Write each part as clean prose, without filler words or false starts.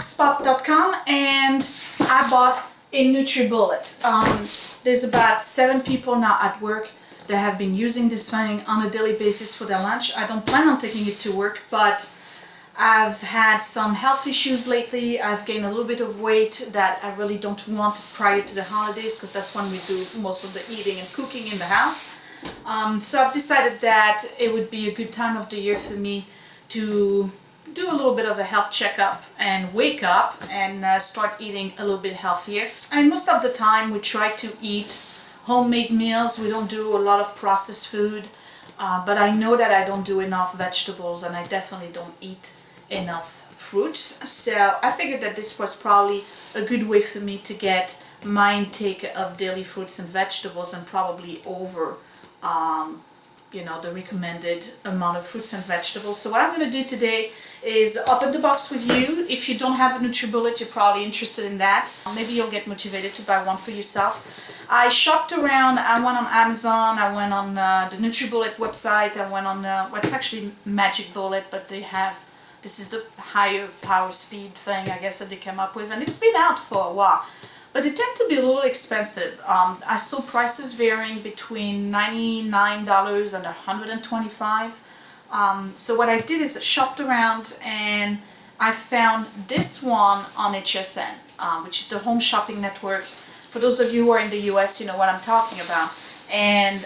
Blogspot.com, and I bought a Nutribullet. There's about 7 people now at work that have been using this thing on a daily basis for their lunch. I don't plan on taking it to work, but I've had some health issues lately. I've gained a little bit of weight that I really don't want prior to the holidays, because that's when we do most of the eating and cooking in the house. So I've decided that it would be a good time of the year for me to do a little bit of a health checkup and wake up and start eating a little bit healthier. And most of the time we try to eat homemade meals. We don't do a lot of processed food, but I know that I don't do enough vegetables, and I definitely don't eat enough fruits. So I figured that this was probably a good way for me to get my intake of daily fruits and vegetables, and probably over the recommended amount of fruits and vegetables. So what I'm going to do today is open the box with you. If you don't have a Nutribullet, you're probably interested in that. Maybe you'll get motivated to buy one for yourself. I shopped around. I went on Amazon. I went on the Nutribullet website. I went on what's actually Magic Bullet, but they have, this is the higher power speed thing, I guess, that they came up with, and it's been out for a while. But they tend to be a little expensive. I saw prices varying between $99 and $125. So what I did is I shopped around, and I found this one on HSN, which is the Home Shopping Network. For those of you who are in the US, you know what I'm talking about. And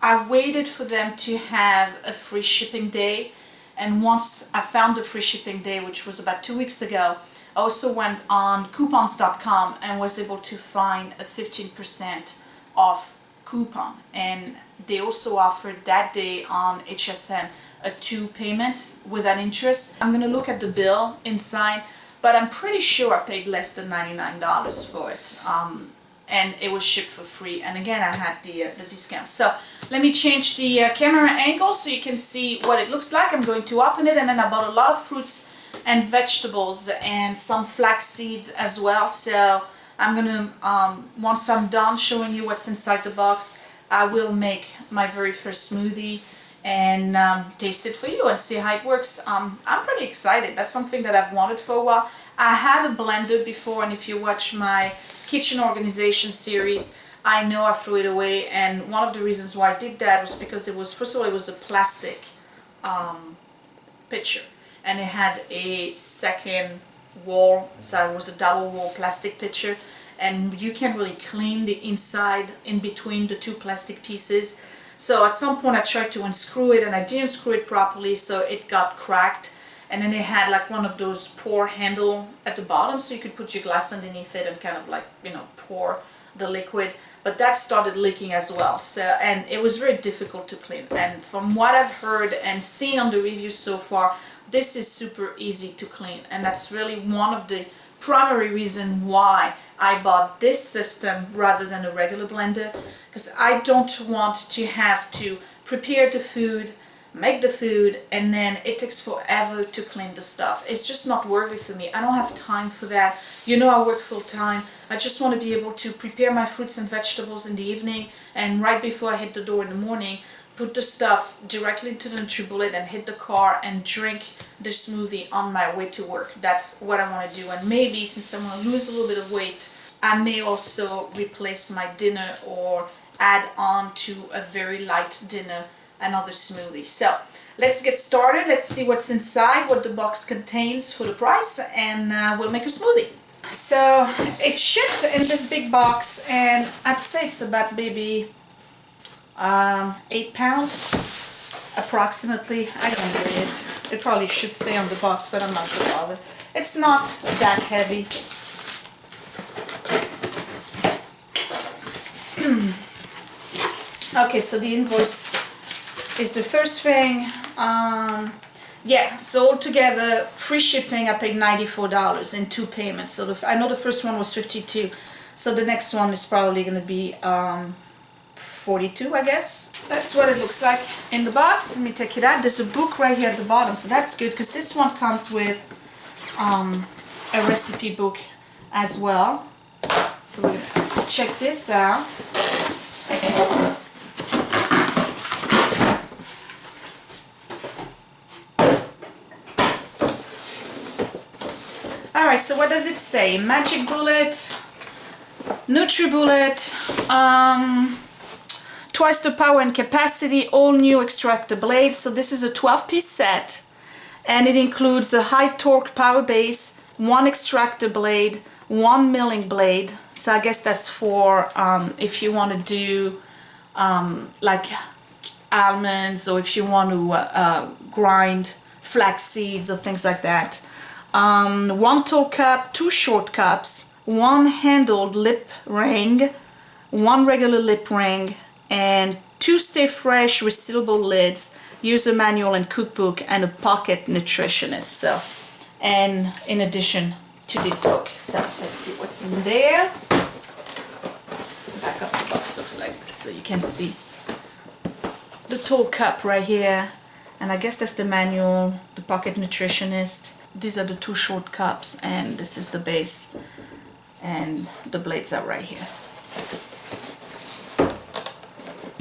I waited for them to have a free shipping day. And once I found the free shipping day, which was about 2 weeks ago, I also went on coupons.com and was able to find a 15% off coupon. And they also offered that day on HSN a 2 payments without interest. I'm gonna look at the bill inside, but I'm pretty sure I paid less than $99 for it. And it was shipped for free. And again, I had the discount. So let me change the camera angle so you can see what it looks like. I'm going to open it, and then I bought a lot of fruits and vegetables and some flax seeds as well. So I'm gonna, once I'm done showing you what's inside the box, I will make my very first smoothie and taste it for you and see how it works. I'm pretty excited. That's something that I've wanted for a while. I had a blender before, and if you watch my kitchen organization series, I know I threw it away. And one of the reasons why I did that was because it was, first of all, it was a plastic pitcher, and it had a second wall, so it was a double wall plastic pitcher, and you can't really clean the inside in between the 2 plastic pieces. So at some point I tried to unscrew it, and I didn't screw it properly, so it got cracked. And then it had like one of those pour handle at the bottom, so you could put your glass underneath it and kind of like, pour the liquid. But that started leaking as well. So, and it was very difficult to clean. And from what I've heard and seen on the reviews so far, this is super easy to clean. And that's really one of the primary reasons why I bought this system rather than a regular blender, because I don't want to have to prepare the food, make the food, and then it takes forever to clean the stuff. It's just not worth it for me. I don't have time for that. I work full time. I just want to be able to prepare my fruits and vegetables in the evening, and right before I hit the door in the morning, put the stuff directly into the Nutribullet and hit the car and drink the smoothie on my way to work. That's what I want to do. And maybe, since I want to lose a little bit of weight, I may also replace my dinner or add on to a very light dinner another smoothie. So let's get started. Let's see what's inside, what the box contains for the price, and we'll make a smoothie. So it's shipped in this big box, and I'd say it's about maybe 8 pounds approximately. I don't weigh it. It probably should say on the box, but I'm not so bothered. It's not that heavy. Okay, so the invoice is the first thing. Yeah, so altogether, free shipping, I paid $94 in 2 payments. So I know the first one was $52, so the next one is probably going to be $42, I guess. That's what it looks like in the box. Let me take it out. There's a book right here at the bottom, so that's good, because this one comes with a recipe book as well. So we're going to check this out. Alright, so what does it say? Magic Bullet, Nutribullet, twice the power and capacity, all new extractor blades. So this is a 12-piece set, and it includes a high torque power base, one extractor blade, one milling blade. So I guess that's for if you want to do like almonds, or if you want to grind flax seeds or things like that. One tall cup, two short cups, one handled lip ring, one regular lip ring, and two Stay Fresh resealable lids, user manual and cookbook, and a pocket nutritionist. So, and in addition to this book. So let's see what's in there. Back of the box looks like this, so you can see the tall cup right here, and I guess that's the manual, the pocket nutritionist. These are the two short cups, and this is the base, and the blades are right here.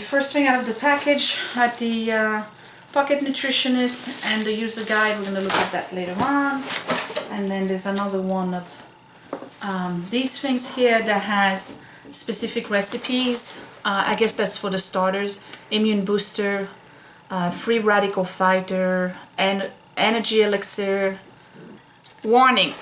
First thing out of the package, had the pocket nutritionist and the user guide. We're going to look at that later on. And then there's another one of these things here that has specific recipes. I guess that's for the starters. Immune booster, free radical fighter, and energy elixir. Warning,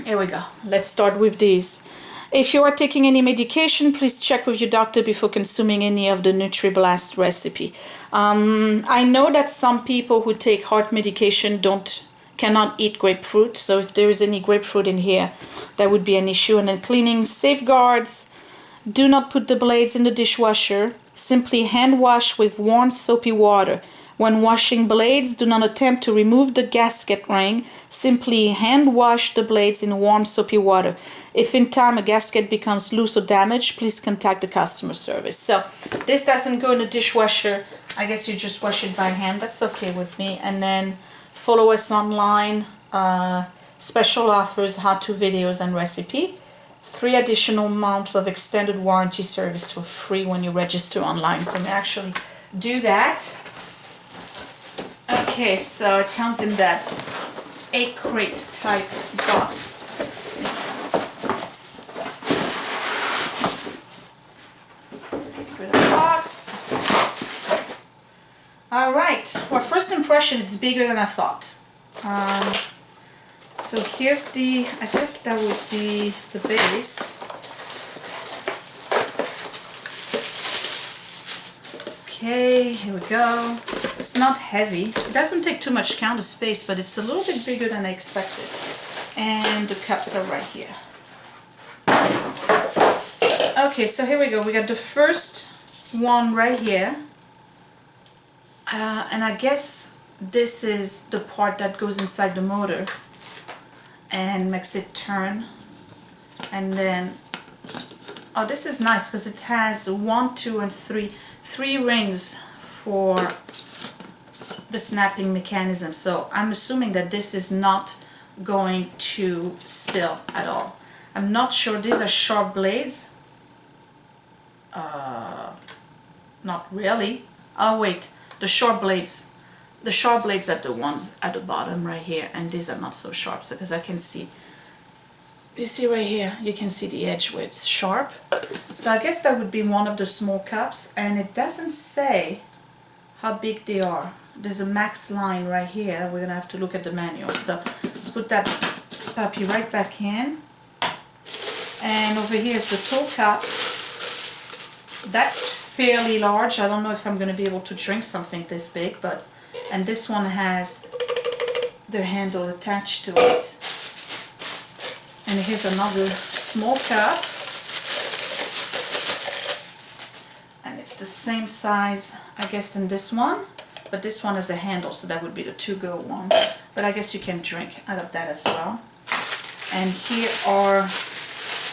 here we go. Let's start with these. If you are taking any medication, please check with your doctor before consuming any of the NutriBlast recipe. I know that some people who take heart medication cannot eat grapefruit, so if there is any grapefruit in here, that would be an issue. And then cleaning safeguards: do not put the blades in the dishwasher. Simply hand wash with warm soapy water. When washing blades, do not attempt to remove the gasket ring. Simply hand wash the blades in warm soapy water. If in time a gasket becomes loose or damaged, please contact the customer service. So this doesn't go in the dishwasher. I guess you just wash it by hand. That's okay with me. And then follow us online. Special offers, how-to videos, and recipe. 3 additional months of extended warranty service for free when you register online. So I'm actually do that. Okay, so it comes in that 8-crate type box. Alright, well, first impression, it's bigger than I thought. So here's the, I guess that would be the base. Okay, here we go. It's not heavy. It doesn't take too much counter space, but it's a little bit bigger than I expected. And the cups are right here. Okay, so here we go. We got the first one right here. And I guess this is the part that goes inside the motor and makes it turn. And then, oh, this is nice because it has 1, 2, and 3 rings for the snapping mechanism. So I'm assuming that this is not going to spill at all. I'm not sure. These are sharp blades. Not really. Oh wait, the sharp blades are the ones at the bottom right here, and these are not so sharp. So because I can see, you see right here, you can see the edge where it's sharp. So I guess that would be one of the small cups, and it doesn't say how big they are. There's a max line right here. We're gonna have to look at the manual. So let's put that puppy right back in. And over here is the tall cup. That's fairly large. I don't know if I'm gonna be able to drink something this big, but, and this one has the handle attached to it. And here's another small cup. And it's the same size, I guess, than this one. But this one has a handle, so that would be the to-go one. But I guess you can drink out of that as well. And here are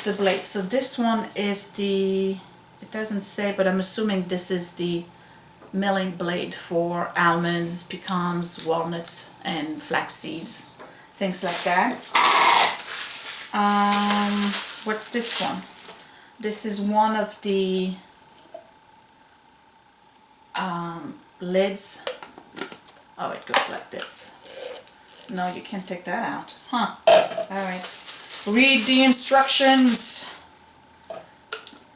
the blades. So this one is the, it doesn't say, but I'm assuming this is the milling blade for almonds, pecans, walnuts, and flax seeds, things like that. What's this one? This is one of the lids. Oh, it goes like this. No, you can't take that out. Huh. Alright. Read the instructions.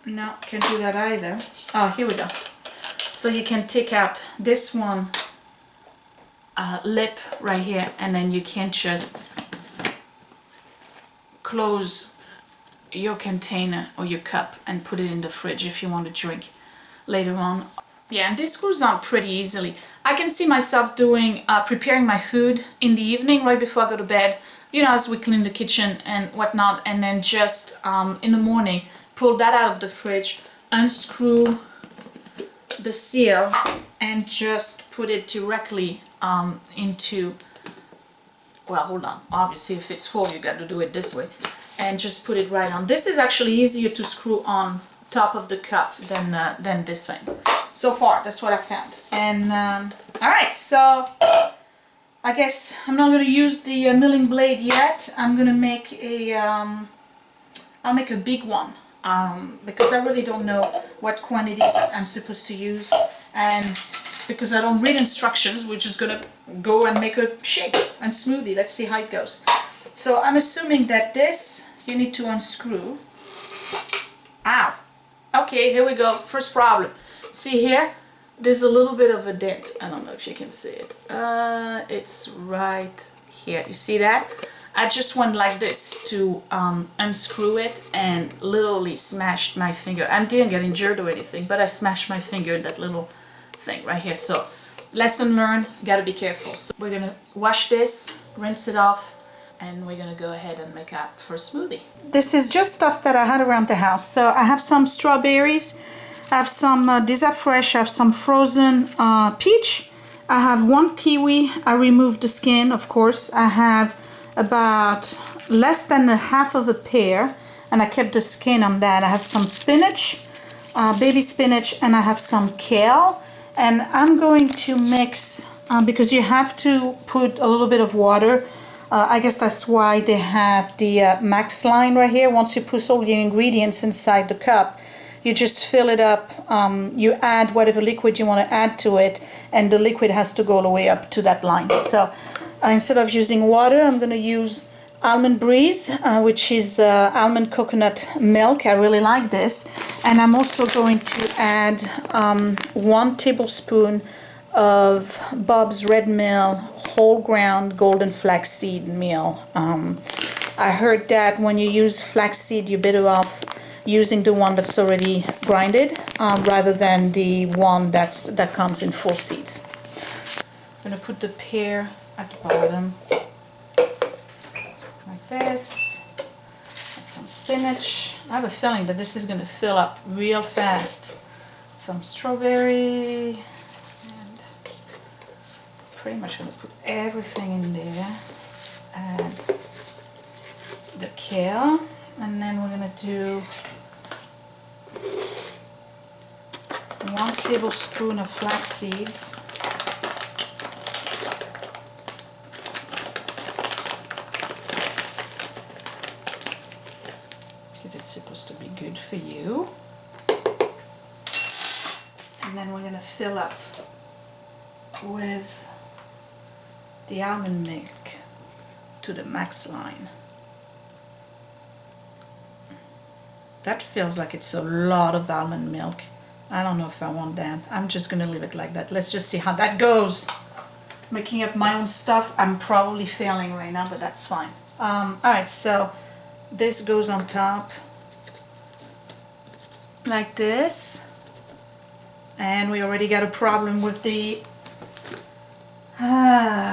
No, can't do that either. Oh, here we go. So you can take out this one lip right here, and then you can just close your container or your cup and put it in the fridge if you want to drink later on. Yeah, and this screws on pretty easily. I can see myself doing preparing my food in the evening right before I go to bed, you know, as we clean the kitchen and whatnot, and then just in the morning pull that out of the fridge, unscrew the seal, and just put it directly into, well, hold on, obviously if it's full you got to do it this way, and just put it right on. This is actually easier to screw on top of the cup than this thing. So far, that's what I found. And alright, so I guess I'm not going to use the milling blade yet. I'm going to make a, I'll make a big one. Because I really don't know what quantities I'm supposed to use, and because I don't read instructions, we're just gonna go and make a shake and smoothie. Let's see how it goes. So I'm assuming that this you need to unscrew. Ow! Okay, here we go. First problem. See here? There's a little bit of a dent. I don't know if you can see it. It's right here. You see that? I just went like this to unscrew it and literally smashed my finger. I didn't get injured or anything, but I smashed my finger in that little thing right here. So lesson learned, gotta be careful. So we're gonna wash this, rinse it off, and we're gonna go ahead and make our first smoothie. This is just stuff that I had around the house. So I have some strawberries, I have some, these are fresh, I have some frozen peach, I have one kiwi, I removed the skin, of course. I have about less than a half of a pear, and I kept the skin on that. I have some spinach, baby spinach, and I have some kale, and I'm going to mix because you have to put a little bit of water. I guess that's why they have the max line right here. Once you put all the ingredients inside the cup, you just fill it up, you add whatever liquid you want to add to it, and the liquid has to go all the way up to that line. So instead of using water, I'm going to use Almond Breeze, which is almond coconut milk. I really like this. And I'm also going to add 1 tablespoon of Bob's Red Mill whole ground golden flaxseed meal. I heard that when you use flaxseed, you're better off using the one that's already grinded rather than the one that comes in full seeds. I'm going to put the pear at the bottom like this. Add some spinach. I have a feeling that this is going to fill up real fast. Some strawberry, and pretty much going to put everything in there. Add the kale, and then we're going to do 1 tablespoon of flax seeds. Because it's supposed to be good for you. And then we're going to fill up with the almond milk to the max line. That feels like it's a lot of almond milk. I don't know if I want that. I'm just going to leave it like that. Let's just see how that goes. Making up my own stuff. I'm probably failing right now, but that's fine. Alright, so this goes on top like this. And we already got a problem with the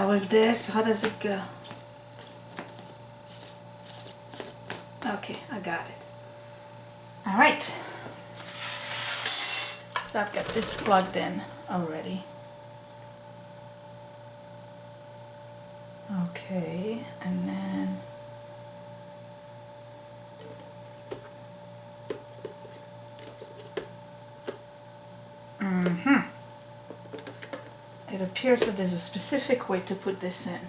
with this. How does it go? Okay, I got it. Alright. So I've got this plugged in already. Okay, and then it appears that there's a specific way to put this in.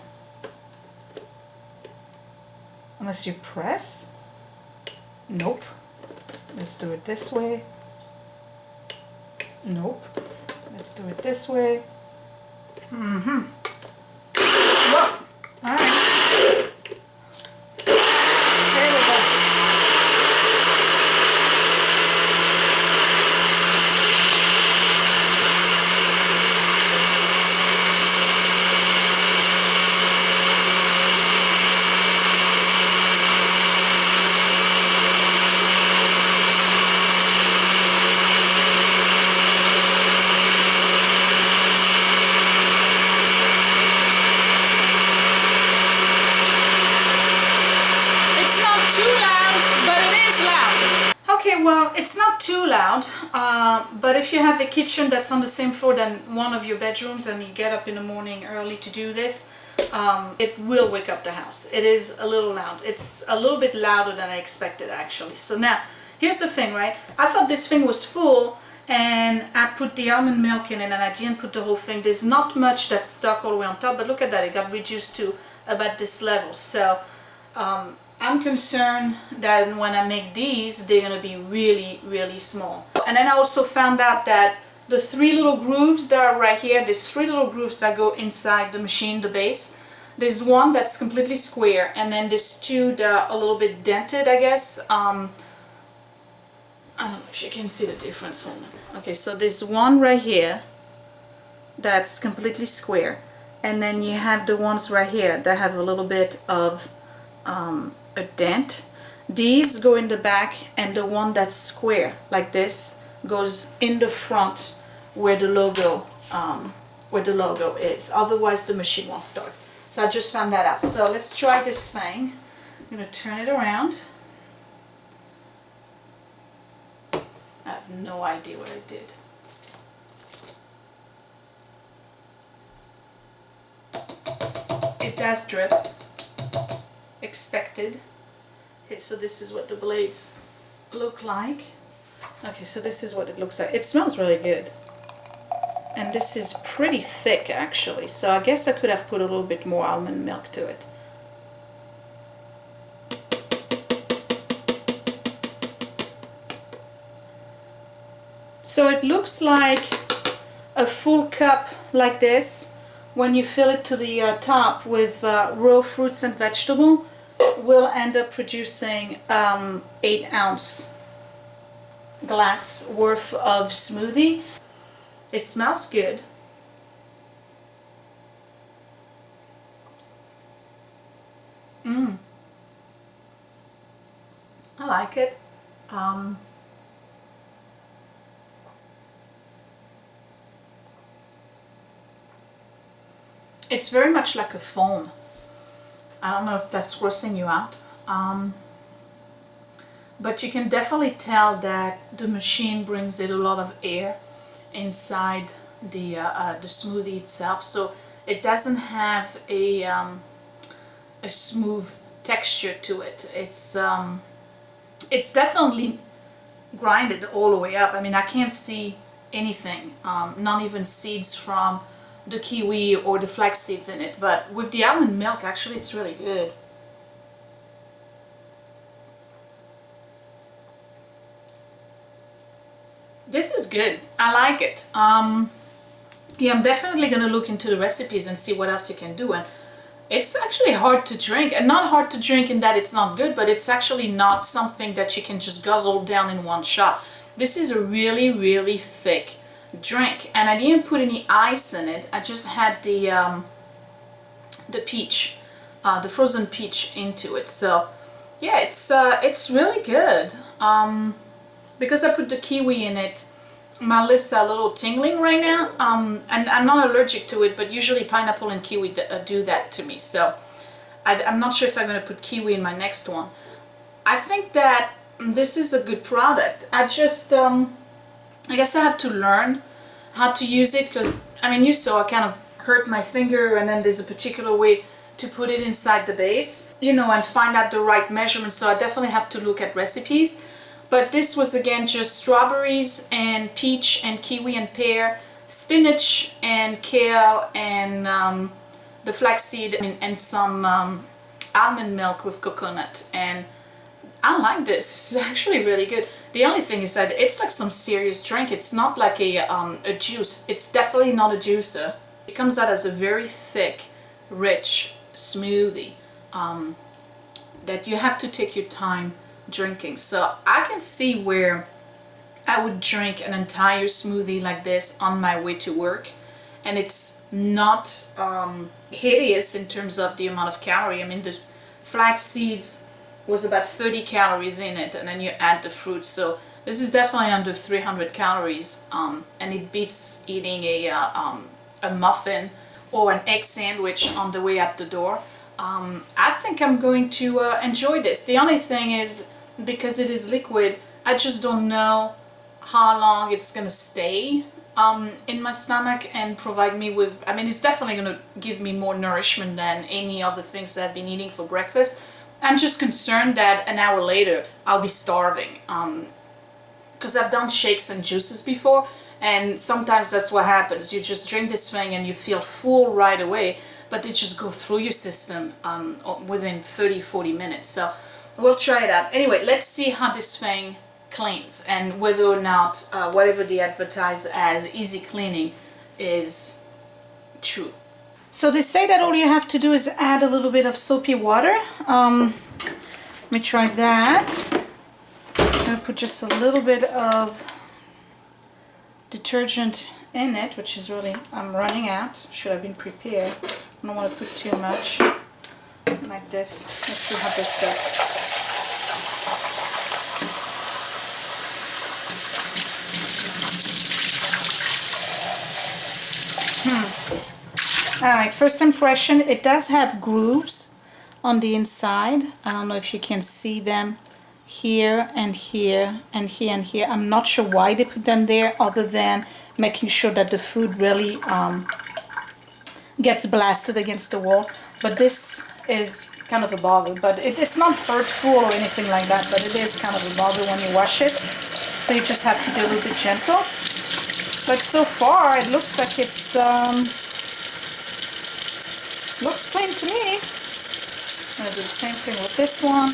Unless you press. Nope. Let's do it this way. Nope. Let's do it this way. Whoa. Alright. Okay, well, it's not too loud, but if you have a kitchen that's on the same floor than one of your bedrooms and you get up in the morning early to do this, it will wake up the house. It is a little loud. It's a little bit louder than I expected, actually. So now, here's the thing, right? I thought this thing was full, and I put the almond milk in it, and I didn't put the whole thing. There's not much that's stuck all the way on top, but look at that. It got reduced to about this level. So I'm concerned that when I make these, they're going to be really, really small. And then I also found out that the 3 little grooves that are right here, there's 3 little grooves that go inside the machine, the base. There's one that's completely square, and then there's 2 that are a little bit dented, I guess. I don't know if you can see the difference. Hold on. Okay, so there's one right here that's completely square, and then you have the ones right here that have a little bit of a dent. These go in the back, and the one that's square like this goes in the front where the logo is. Otherwise the machine won't start. So I just found that out. So let's try this thing. I'm going to turn it around. I have no idea what I did. It does drip. Expected. Okay, so this is what the blades look like. Okay, so this is what it looks like. It smells really good. And this is pretty thick, actually. So I guess I could have put a little bit more almond milk to it. So it looks like a full cup like this. When you fill it to the top with raw fruits and vegetable, will end up producing 8-ounce glass worth of smoothie. It smells good. I like it. It's very much like a foam. I don't know if that's grossing you out. But you can definitely tell that the machine brings in a lot of air inside the smoothie itself, so it doesn't have a smooth texture to it. It's definitely grinded all the way up. I mean, I can't see anything, not even seeds from the kiwi or the flax seeds in it, but with the almond milk, actually it's really good. This is good. I like it. Yeah, I'm definitely gonna look into the recipes and see what else you can do. And it's actually hard to drink, and not hard to drink in that it's not good, but it's actually not something that you can just guzzle down in one shot. This is a really, really thick drink, and I didn't put any ice in it. I just had the peach, the frozen peach into it. So yeah, it's really good. Because I put the kiwi in it, my lips are a little tingling right now, and I'm not allergic to it, but usually pineapple and kiwi do that to me, so I'm not sure if I'm going to put kiwi in my next one. I think that this is a good product. I just, I guess I have to learn how to use it, because, I mean, you saw I kind of hurt my finger, and then there's a particular way to put it inside the base, you know, and find out the right measurement, so I definitely have to look at recipes. But this was again just strawberries and peach and kiwi and pear, spinach and kale and the flaxseed and some almond milk with coconut. And I like this. It's actually really good. The only thing is that it's like some serious drink. It's not like a juice. It's definitely not a juicer. It comes out as a very thick, rich smoothie that you have to take your time drinking. So I can see where I would drink an entire smoothie like this on my way to work, and it's not hideous in terms of the amount of calorie. I mean, the flax seeds was about 30 calories in it, and then you add the fruit, so this is definitely under 300 calories, and it beats eating a muffin or an egg sandwich on the way out the door. I think I'm going to enjoy this. The only thing is, because it is liquid, I just don't know how long it's gonna stay in my stomach and provide me with, I mean, it's definitely gonna give me more nourishment than any other things that I've been eating for breakfast. I'm just concerned that an hour later I'll be starving, because I've done shakes and juices before, and sometimes that's what happens. You just drink this thing and you feel full right away, but they just go through your system within 30-40 minutes. So we'll try it out. Anyway, let's see how this thing cleans and whether or not whatever they advertise as easy cleaning is true. So they say that all you have to do is add a little bit of soapy water. Let me try that. I'm going to put just a little bit of detergent in it, which is really, I'm running out. Should have been prepared. I don't want to put too much like this. Let's see how this goes. Alright, first impression, it does have grooves on the inside. I don't know if you can see them here and here and here and here. I'm not sure why they put them there other than making sure that the food really gets blasted against the wall. But this is kind of a bother, but it's not hurtful or anything like that, but it is kind of a bother when you wash it. So you just have to be a little bit gentle. But so far it looks like it's looks clean to me. I'm going to do the same thing with this one.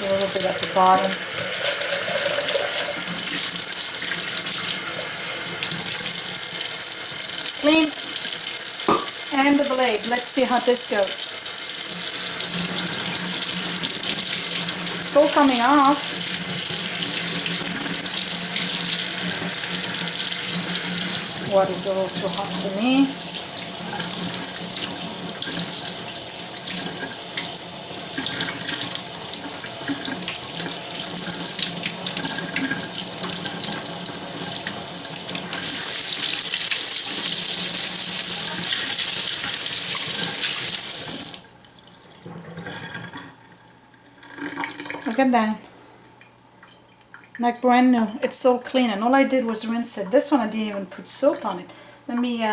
A little bit at the bottom. Clean. And the blade. Let's see how this goes. It's all coming off. Water's a little too hot for me. Look at that. Like brand new. It's so clean, and all I did was rinse it. This one I didn't even put soap on it. Let me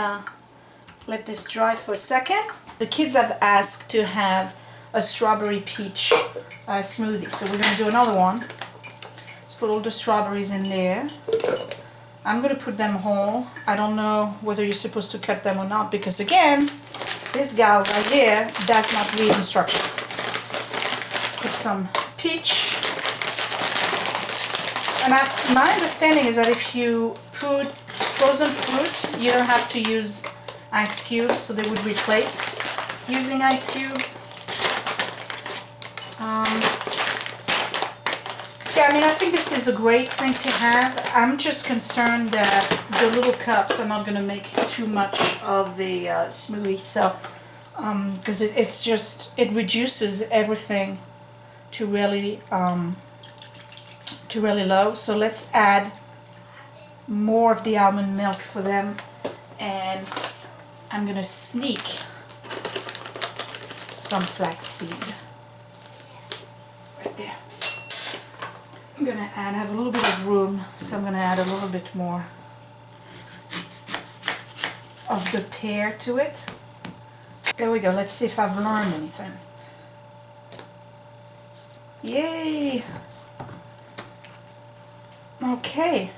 let this dry for a second. The kids have asked to have a strawberry peach smoothie, so we're going to do another one. Let's put all the strawberries in there. I'm going to put them whole. I don't know whether you're supposed to cut them or not, because again, this gal right here does not read instructions. Put some peach. And my understanding is that if you put frozen fruit, you don't have to use ice cubes, so they would replace using ice cubes. Yeah, I mean, I think this is a great thing to have. I'm just concerned that the little cups are not going to make too much of the smoothie, so because it reduces everything to really low. So let's add more of the almond milk for them, and I'm gonna sneak some flaxseed right there. I'm gonna I have a little bit of room, so I'm gonna add a little bit more of the pear to it. There we go. Let's see if I've learned anything. Yay! Okay.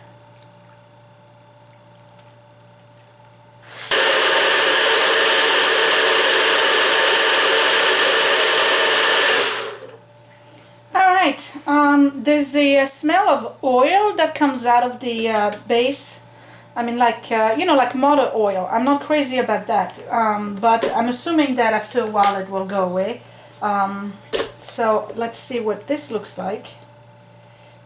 Alright, there's a smell of oil that comes out of the base. I mean, like, like motor oil. I'm not crazy about that, but I'm assuming that after a while it will go away. So let's see what this looks like.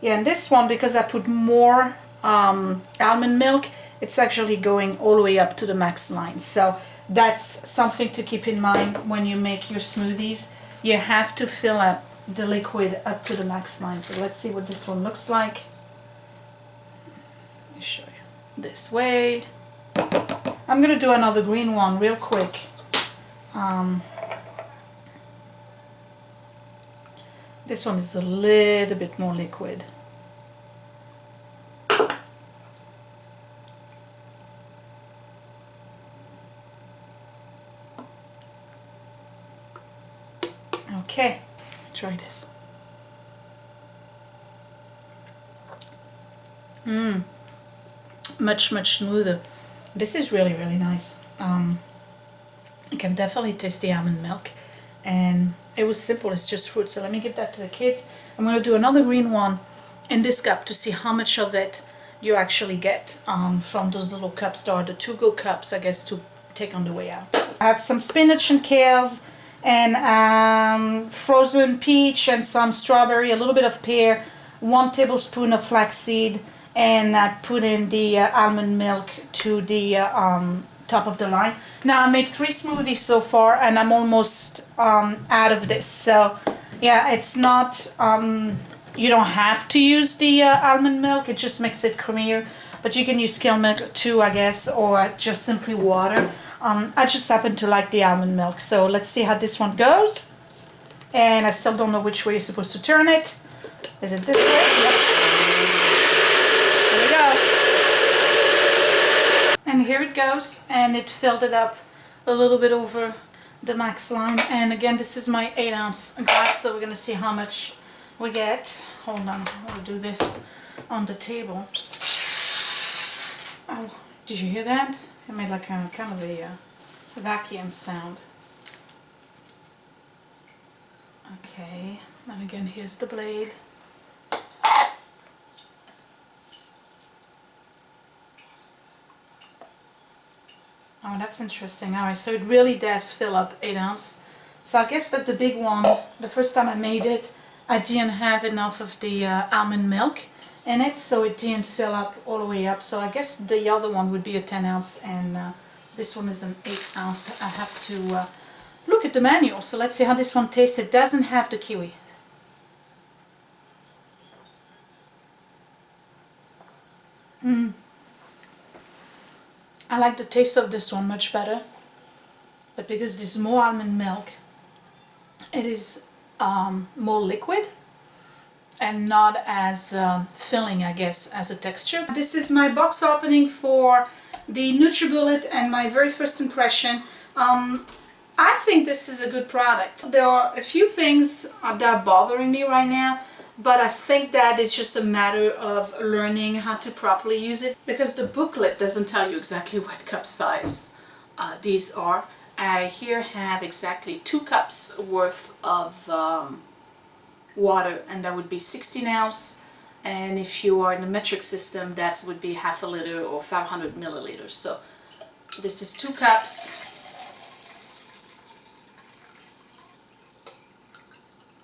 Yeah, and this one, because I put more almond milk, it's actually going all the way up to the max line. So that's something to keep in mind when you make your smoothies. You have to fill up the liquid up to the max line. So let's see what this one looks like. Let me show you this way. I'm gonna do another green one real quick. This one is a little bit more liquid. Okay, try this. Much smoother. This is really nice. You can definitely taste the almond milk, and it was simple. It's just fruit. So let me give that to the kids. I'm going to do another green one in this cup to see how much of it you actually get from those little cups. There are the to-go cups, I guess, to take on the way out. I have some spinach and kales and frozen peach and some strawberry, a little bit of pear, 1 tablespoon of flaxseed, and I put in the almond milk to the top of the line. Now I made 3 smoothies so far, and I'm almost out of this. So yeah, it's not, you don't have to use the almond milk, it just makes it creamier, but you can use skim milk too, I guess, or just simply water. I just happen to like the almond milk. So let's see how this one goes. And I still don't know which way you're supposed to turn it. Is it this way? Yep. There we go. And here it goes, and it filled it up a little bit over the max line. And again, this is my 8-ounce glass, so we're gonna see how much we get. Hold on, I'm gonna do this on the table. Oh, did you hear that? It made like a kind of a vacuum sound. Okay, and again, here's the blade. Oh, that's interesting. Alright, so it really does fill up 8 ounce. So I guess that the big one, the first time I made it, I didn't have enough of the almond milk in it, so it didn't fill up all the way up. So I guess the other one would be a 10 ounce, and this one is an 8 ounce. I have to look at the manual. So let's see how this one tastes. It doesn't have the kiwi. I like the taste of this one much better, but because there's more almond milk, it is more liquid and not as filling, I guess, as a texture. This is my box opening for the Nutribullet and my very first impression. I think this is a good product. There are a few things that are bothering me right now, but I think that it's just a matter of learning how to properly use it, because the booklet doesn't tell you exactly what cup size these are. I here have exactly 2 cups worth of water, and that would be 16 ounce, and if you are in a metric system, that would be half a liter or 500 milliliters. So this is 2 cups.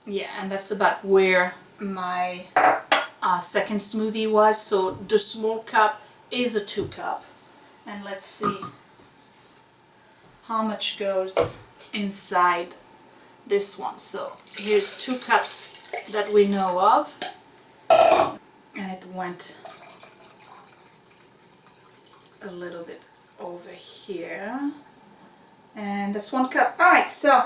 Yeah, and that's about where my second smoothie was. So the small cup is a 2 cup, and let's see how much goes inside this one. So here's 2 cups that we know of, and it went a little bit over here, and that's 1 cup. Alright, so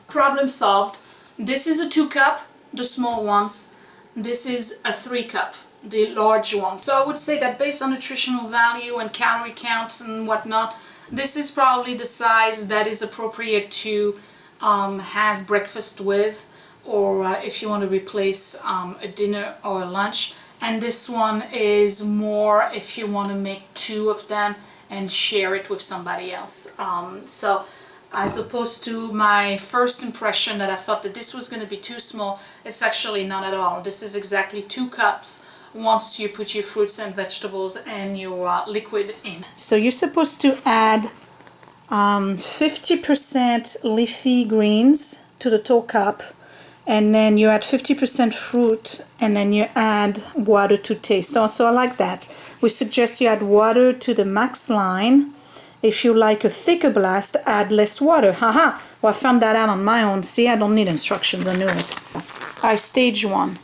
problem solved. This is a 2 cup, the small ones. This is a 3 cup, the large one. So I would say that based on nutritional value and calorie counts and whatnot, this is probably the size that is appropriate to have breakfast with, or if you want to replace a dinner or a lunch. And this one is more if you want to make 2 of them and share it with somebody else. So as opposed to my first impression that I thought that this was going to be too small, it's actually not at all. This is exactly 2 cups once you put your fruits and vegetables and your liquid in. So you're supposed to add 50% leafy greens to the whole cup, and then you add 50% fruit, and then you add water to taste. Also, I like that. We suggest you add water to the max line. If you like a thicker blast, add less water. Haha! Well, I found that out on my own. See, I don't need instructions, I knew it. Stage 1.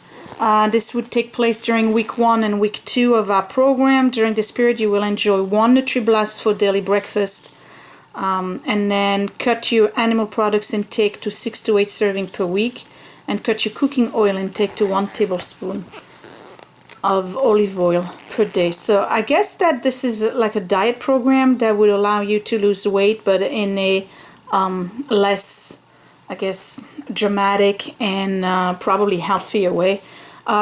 This would take place during week 1 and week 2 of our program. During this period, you will enjoy 1 Nutribullet for daily breakfast, and then cut your animal products intake to 6 to 8 servings per week, and cut your cooking oil intake to 1 tablespoon of olive oil per day. So I guess that this is like a diet program that would allow you to lose weight, but in a less, I guess, dramatic and probably healthier way.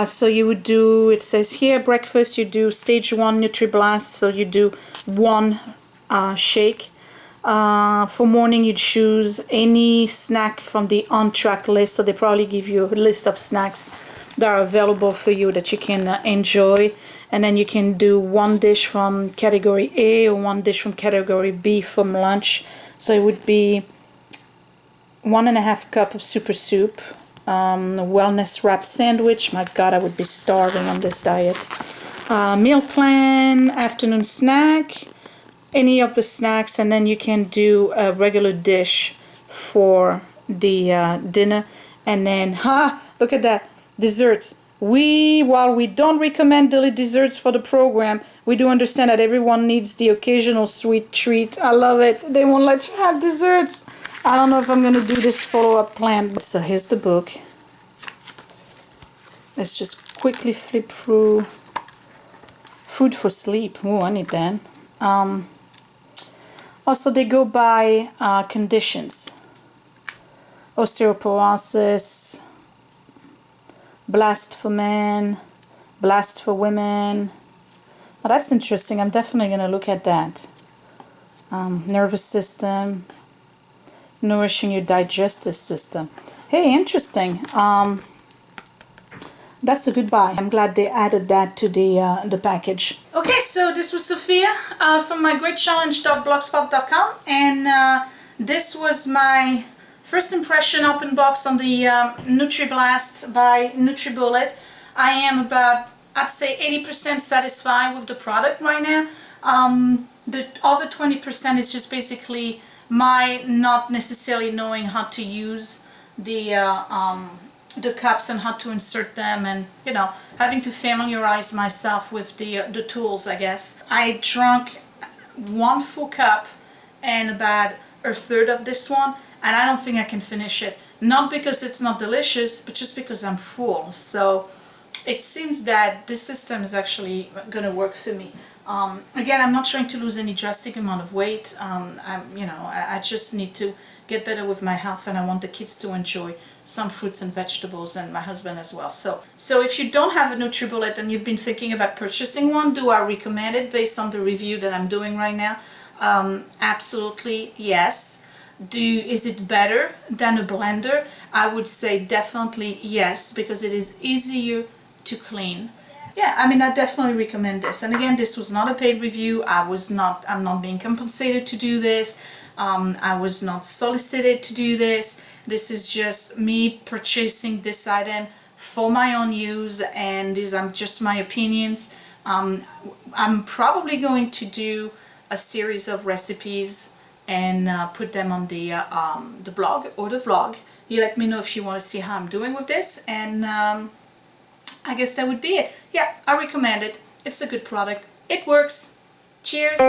So you would do, it says here, breakfast, you do stage 1 Nutribullet, so you do 1 shake. For morning, you choose any snack from the on-track list, so they probably give you a list of snacks that are available for you that you can enjoy, and then you can do 1 dish from category A or 1 dish from category B from lunch. So it would be 1.5 cup of super soup, a wellness wrap sandwich. My God, I would be starving on this diet. Meal plan, afternoon snack, any of the snacks, and then you can do a regular dish for the dinner, and then look at that, desserts. While we don't recommend daily desserts for the program, we do understand that everyone needs the occasional sweet treat. I love it. They won't let you have desserts. I don't know if I'm gonna do this follow-up plan. So here's the book. Let's just quickly flip through. Food for sleep. Oh, I need that. Also, they go by conditions. Osteoporosis, blast for men, blast for women. Well, that's interesting. I'm definitely going to look at that. Nervous system, nourishing your digestive system. Hey, interesting. That's a good buy. I'm glad they added that to the package. Okay, so this was Sophia from mygreatchallenge.blogspot.com, and this was my first impression open box on the Nutribullet by Nutribullet. I am about, I'd say, 80% satisfied with the product right now. The other 20% is just basically my not necessarily knowing how to use the cups and how to insert them, and having to familiarize myself with the tools, I guess. I drank 1 full cup and about 1/3 of this one, and I don't think I can finish it. Not because it's not delicious, but just because I'm full. So it seems that this system is actually gonna work for me. Again, I'm not trying to lose any drastic amount of weight. I just need to get better with my health, and I want the kids to enjoy some fruits and vegetables, and my husband as well. So if you don't have a Nutribullet and you've been thinking about purchasing one, do I recommend it based on the review that I'm doing right now? Absolutely yes. Is it better than a blender? I would say definitely yes, because it is easier to clean. Yeah, I mean, I definitely recommend this. And again, this was not a paid review. I'm not being compensated to do this. I was not solicited to do this. This is just me purchasing this item for my own use, and these are just my opinions. I'm probably going to do a series of recipes and put them on the blog or the vlog. You let me know if you want to see how I'm doing with this, and I guess that would be it. Yeah, I recommend it. It's a good product. It works. Cheers!